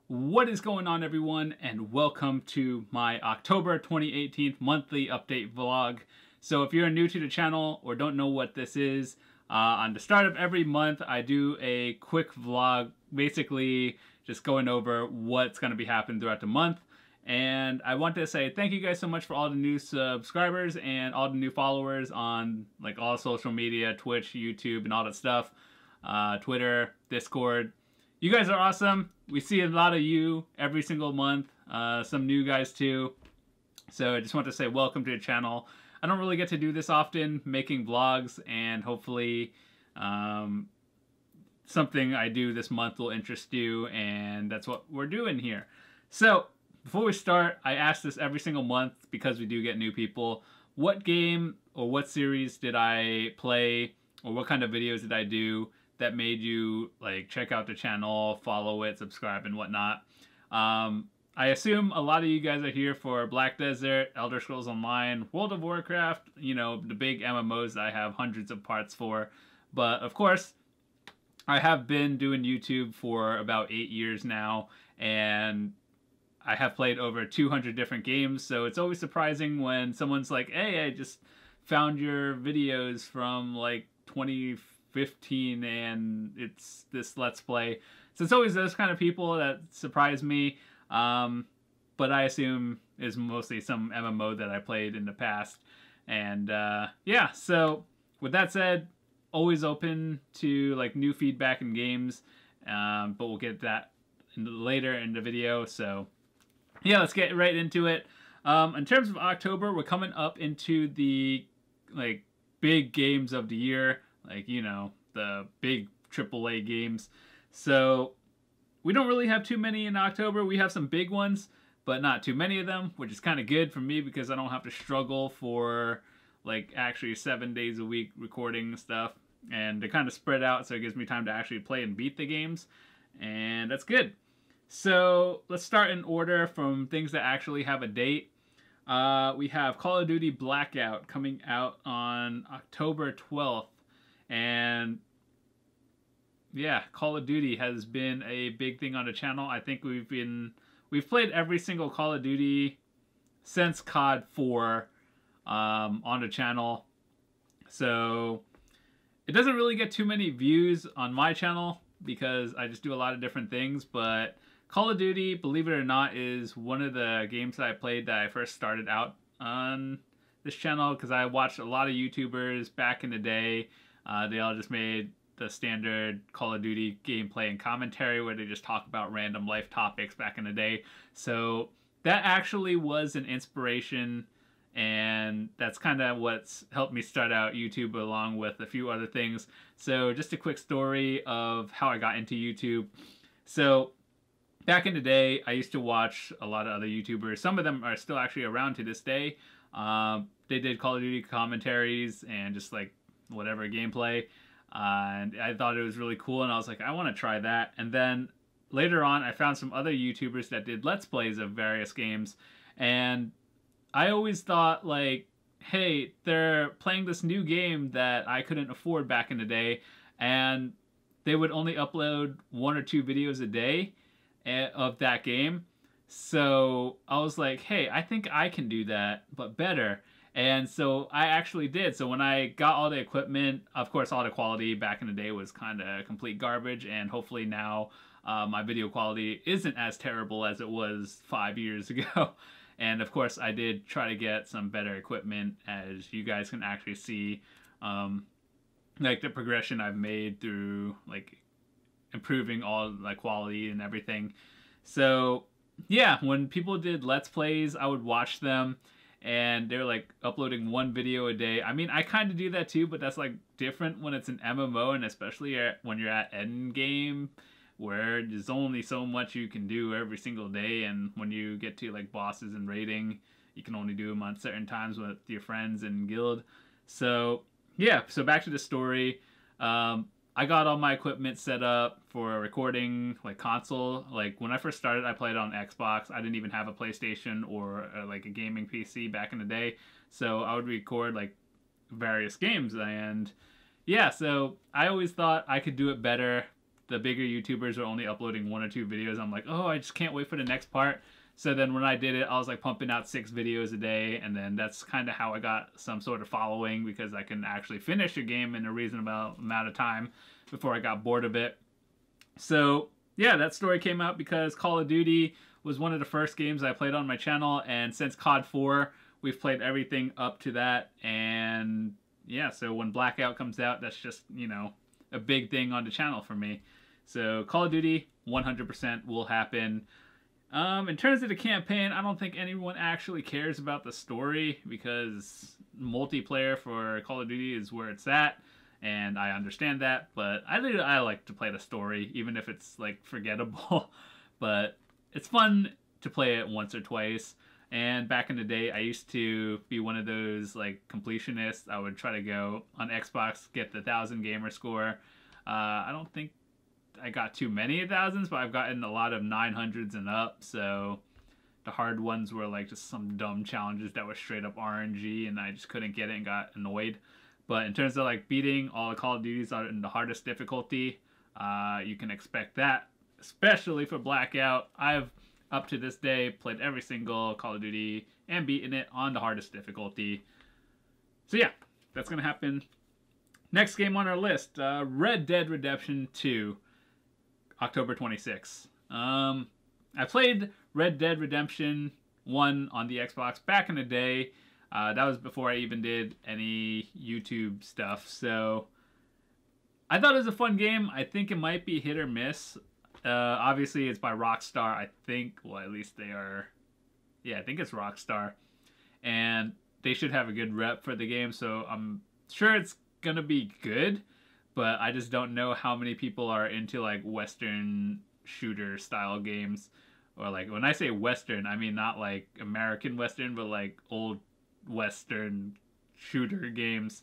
What is going on, everyone, and welcome to my October 2018 monthly update vlog. So if you're new to the channel or don't know what this is, on the start of every month I do a quick vlog, basically just going over what's going to be happening throughout the month. And I want to say thank you guys so much for all the new subscribers and all the new followers on like all social media, Twitch, YouTube, and all that stuff, Twitter, Discord. You guys are awesome. We see a lot of you every single month, some new guys too. So I just want to say welcome to the channel. I don't really get to do this often, making vlogs, and hopefully something I do this month will interest you, and that's what we're doing here. So before we start, I ask this every single month because we do get new people. What game or what series did I play, or what kind of videos did I do that made you like check out the channel, follow it, subscribe, and whatnot? I assume a lot of you guys are here for Black Desert, Elder Scrolls Online, World of Warcraft, you know, the big MMOs that I have hundreds of parts for. But of course, I have been doing YouTube for about 8 years now, and I have played over 200 different games, so it's always surprising when someone's like, hey, I just found your videos from like 2015 and it's this Let's Play. So it's always those kind of people that surprise me, but I assume is mostly some MMO that I played in the past. And yeah, so with that said, always open to like new feedback in games, but we'll get that later in the video. So yeah, let's get right into it. In terms of October, we're coming up into the like big games of the year, like, you know, the big AAA games. So we don't really have too many in October. We have some big ones, but not too many of them, which is kind of good for me because I don't have to struggle for like actually 7 days a week recording stuff, and they kind of spread out, so it gives me time to actually play and beat the games, and that's good. So let's start in order from things that actually have a date. We have Call of Duty Blackout coming out on October 12th. And yeah, Call of Duty has been a big thing on the channel. I think we've played every single Call of Duty since COD 4 on the channel. So it doesn't really get too many views on my channel because I just do a lot of different things, but Call of Duty, believe it or not, is one of the games that I played that I first started out on this channel, because I watched a lot of YouTubers back in the day. They all just made the standard Call of Duty gameplay and commentary where they just talk about random life topics back in the day. So that actually was an inspiration, and that's kind of what's helped me start out YouTube along with a few other things. So just a quick story of how I got into YouTube. So back in the day, I used to watch a lot of other YouTubers. Some of them are still actually around to this day. They did Call of Duty commentaries and just like whatever gameplay. And I thought it was really cool, and I was like, I want to try that. And then later on, I found some other YouTubers that did Let's Plays of various games. And I always thought like, hey, they're playing this new game that I couldn't afford back in the day. And they would only upload 1 or 2 videos a day of that game. So I was like, hey, I think I can do that, but better. And so I actually did. So when I got all the equipment, of course, all the quality back in the day was kind of complete garbage, and hopefully now my video quality isn't as terrible as it was 5 years ago. And of course, I did try to get some better equipment, as you guys can actually see like the progression I've made through like improving all like quality and everything. So yeah, when people did Let's Plays, I would watch them, and they're like uploading 1 video a day. I mean, I kind of do that too, but that's like different when it's an MMO, and especially when you're at end game, where there's only so much you can do every single day, and when you get to like bosses and raiding, you can only do them on certain times with your friends and guild. So yeah, so back to the story. I got all my equipment set up for recording, like console. Like when I first started, I played on Xbox. I didn't even have a PlayStation or like a gaming PC back in the day. So I would record like various games, and yeah, so I always thought I could do it better the bigger YouTubers are only uploading 1 or 2 videos, I'm like, oh, I just can't wait for the next part. So then when I did it, I was like pumping out 6 videos a day, and then that's kind of how I got some sort of following, because I can actually finish a game in a reasonable amount of time before I got bored of it. So yeah, that story came out because Call of Duty was one of the first games I played on my channel, and since COD 4, we've played everything up to that. And yeah, so when Blackout comes out, that's just, you know, a big thing on the channel for me. So Call of Duty 100% will happen. In terms of the campaign, I don't think anyone actually cares about the story, because multiplayer for Call of Duty is where it's at, and I understand that, but I like to play the story, even if it's like forgettable. But it's fun to play it once or twice. And back in the day, I used to be one of those like completionists. I would try to go on Xbox, get the 1,000 gamer score. I don't think I got too many 1000s, but I've gotten a lot of 900s and up. So the hard ones were like just some dumb challenges that were straight up RNG, and I just couldn't get it and got annoyed. But in terms of like beating all the Call of Duties in the hardest difficulty, you can expect that, especially for Blackout. I've, up to this day, played every single Call of Duty and beaten it on the hardest difficulty. So yeah, that's going to happen. Next game on our list, Red Dead Redemption 2, October 26th. I played Red Dead Redemption 1 on the Xbox back in the day. That was before I even did any YouTube stuff, so I thought it was a fun game. I think it might be hit or miss. Obviously, it's by Rockstar, I think. Well, at least they are. Yeah, I think it's Rockstar. And they should have a good rep for the game, so I'm sure it's gonna be good. But I just don't know how many people are into, like, Western shooter-style games. Or, like, when I say Western, I mean not, like, American Western, but, like, old Western shooter games.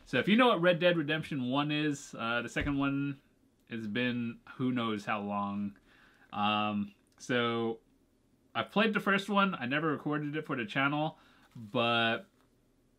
So if you know what Red Dead Redemption 1 is, the second one has been who knows how long. So I've played the first one. I never recorded it for the channel, but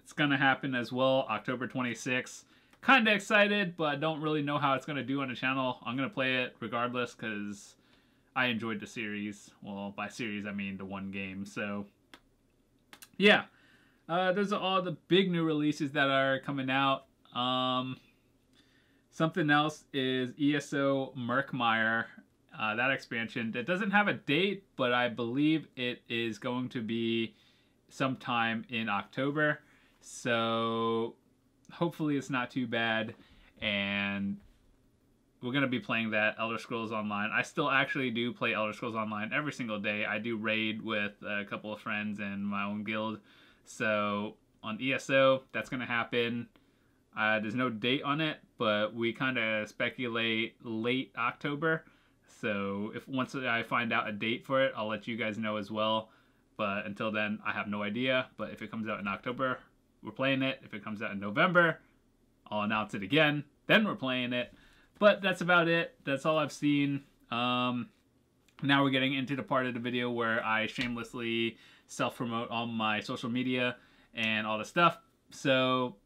it's gonna happen as well, October 26th. Kind of excited, but I don't really know how it's gonna do on the channel. I'm gonna play it regardless because I enjoyed the series. Well, by series I mean the one game. So yeah, those are all the big new releases that are coming out. Something else is ESO Murkmire, that expansion that doesn't have a date, but I believe it is going to be sometime in October. So hopefully it's not too bad, and we're going to be playing that. Elder Scrolls Online. I still actually do play Elder Scrolls Online every single day. I do raid with a couple of friends and my own guild. So on ESO, that's going to happen. There's no date on it, but we kind of speculate late October. So if once I find out a date for it, I'll let you guys know as well. But until then, I have no idea. But if it comes out in October, we're playing it. If it comes out in November, I'll announce it again. Then we're playing it. But that's about it. That's all I've seen. Now we're getting into the part of the video where I shamelessly self-promote on my social media and all the stuff. So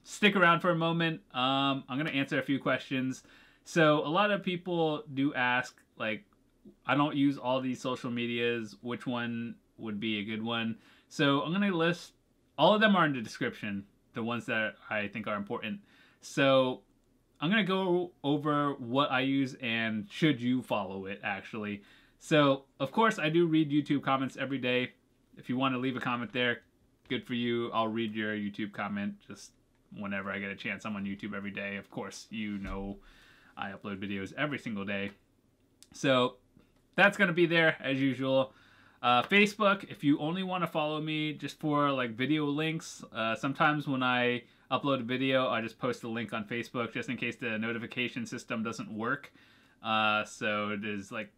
stick around for a moment. I'm going to answer a few questions. So a lot of people do ask, like, I don't use all these social medias. Which one would be a good one? So I'm going to list, all of them are in the description, the ones that I think are important. So I'm going to go over what I use and should you follow it, actually. So, of course, I do read YouTube comments every day. If you want to leave a comment there, good for you. I'll read your YouTube comment just whenever I get a chance. I'm on YouTube every day. Of course, you know I upload videos every single day. So that's going to be there as usual. Facebook, if you only want to follow me just for like video links, sometimes when I upload a video, I just post a link on Facebook just in case the notification system doesn't work. So there's like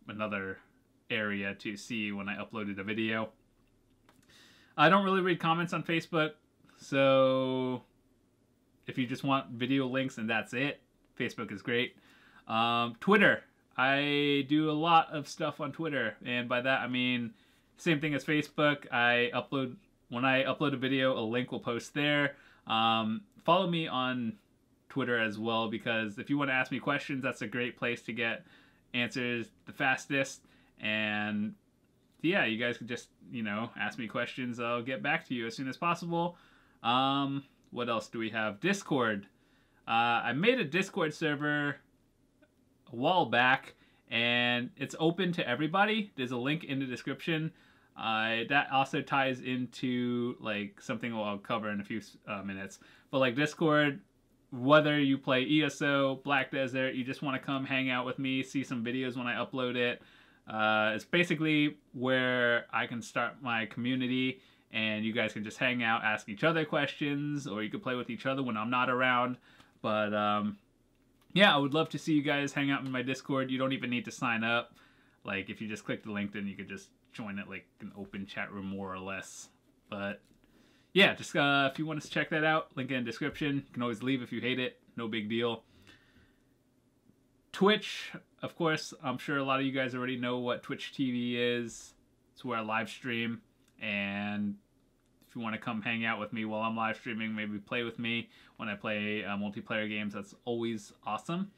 another area to see when I uploaded a video. I don't really read comments on Facebook, so if you just want video links and that's it, Facebook is great. Twitter. I do a lot of stuff on Twitter, and by that I mean same thing as Facebook. When I upload a video, a link will post there. Follow me on Twitter as well, because if you want to ask me questions, that's a great place to get answers the fastest. And yeah, you guys can just, you know, ask me questions. I'll get back to you as soon as possible. What else do we have? Discord. I made a Discord server a while back, and it's open to everybody. There's a link in the description. That also ties into like something I'll cover in a few minutes. But like Discord, whether you play ESO, Black Desert, you just want to come hang out with me, see some videos when I upload it. It's basically where I can start my community, and you guys can just hang out, ask each other questions, or you can play with each other when I'm not around. But yeah, I would love to see you guys hang out in my Discord. You don't even need to sign up. Like, if you just click the link, then you could just join it like an open chat room, more or less. But yeah, just if you want to check that out, link in the description. You can always leave if you hate it. No big deal. Twitch, of course, I'm sure a lot of you guys already know what Twitch TV is. It's where I live stream, and if you want to come hang out with me while I'm live streaming, maybe play with me when I play multiplayer games, that's always awesome.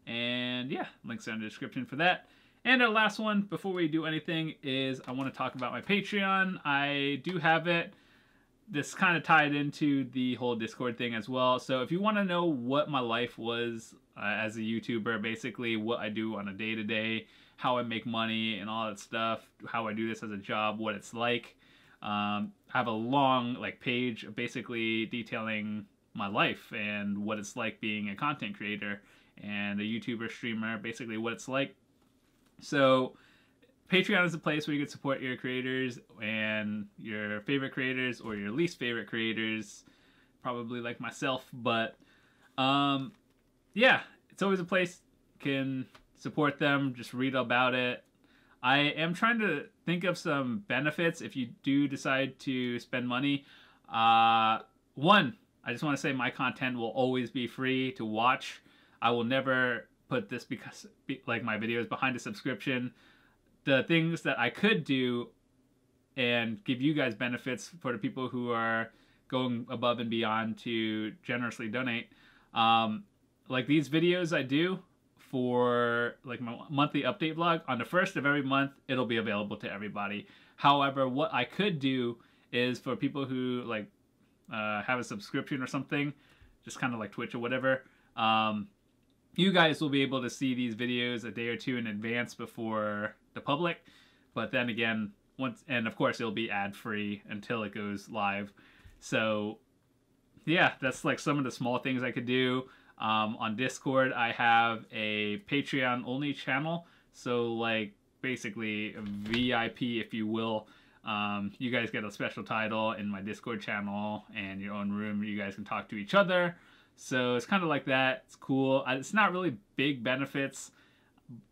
And yeah, links are in the description for that. And our last one, before we do anything, is I want to talk about my Patreon. I do have it. This kind of tied into the whole Discord thing as well. So if you want to know what my life was as a YouTuber, basically what I do on a day-to-day, how I make money and all that stuff, how I do this as a job, what it's like, I have a long page basically detailing my life and what it's like being a content creator and a YouTuber, streamer, basically what it's like. So Patreon is a place where you can support your creators and your favorite creators or your least favorite creators, probably like myself. But yeah, it's always a place you can support them, just read about it. I am trying to think of some benefits if you do decide to spend money. One, I just want to say my content will always be free to watch. I will never put this like my videos behind a subscription. The things that I could do and give you guys benefits for the people who are going above and beyond to generously donate. Like these videos I do for like my monthly update vlog, on the first of every month, it'll be available to everybody. However, what I could do is for people who like have a subscription or something, just kind of like Twitch or whatever, you guys will be able to see these videos a day or two in advance before the public. But then again, and of course it'll be ad-free until it goes live. So yeah, that's like some of the small things I could do. On Discord, I have a Patreon only channel. So like basically a VIP, if you will. You guys get a special title in my Discord channel and your own room. You guys can talk to each other. So it's kind of like that. It's cool. It's not really big benefits.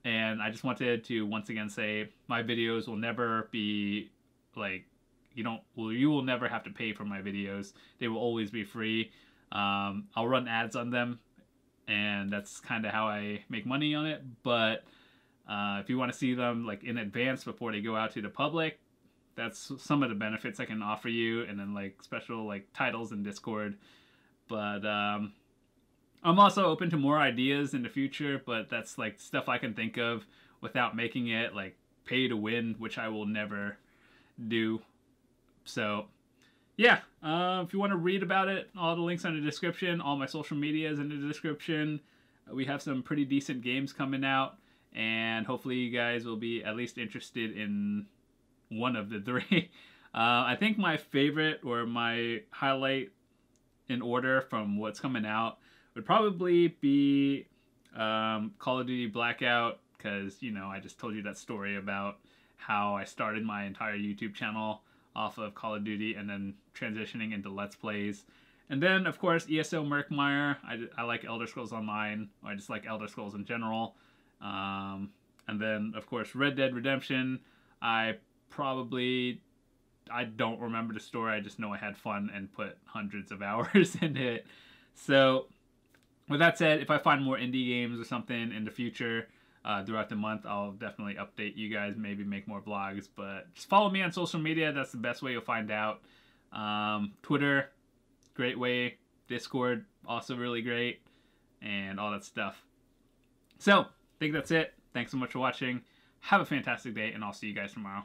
And I just wanted to once again say my videos will never be like, you will never have to pay for my videos. They will always be free. I'll run ads on them, and that's kind of how I make money on it. But if you want to see them like in advance before they go out to the public, that's some of the benefits I can offer you. And then like special like titles in Discord. But I'm also open to more ideas in the future, but that's like stuff I can think of without making it like pay to win, which I will never do. So yeah, if you want to read about it, all the links are in the description. All my social media is in the description. We have some pretty decent games coming out, and hopefully you guys will be at least interested in one of the three. I think my favorite or my highlight in order from what's coming out would probably be Call of Duty Blackout, because, you know, I just told you that story about how I started my entire YouTube channel off of Call of Duty and then transitioning into Let's Plays. And then, of course, ESO Murkmire. I like Elder Scrolls Online, or I just like Elder Scrolls in general. And then, of course, Red Dead Redemption. I don't remember the story, I just know I had fun and put hundreds of hours into it. So, with that said, if I find more indie games or something in the future, throughout the month, I'll definitely update you guys, maybe make more vlogs. But just follow me on social media, that's the best way you'll find out. Twitter, great way. Discord, also really great. and all that stuff. So, I think that's it. Thanks so much for watching. Have a fantastic day, and I'll see you guys tomorrow.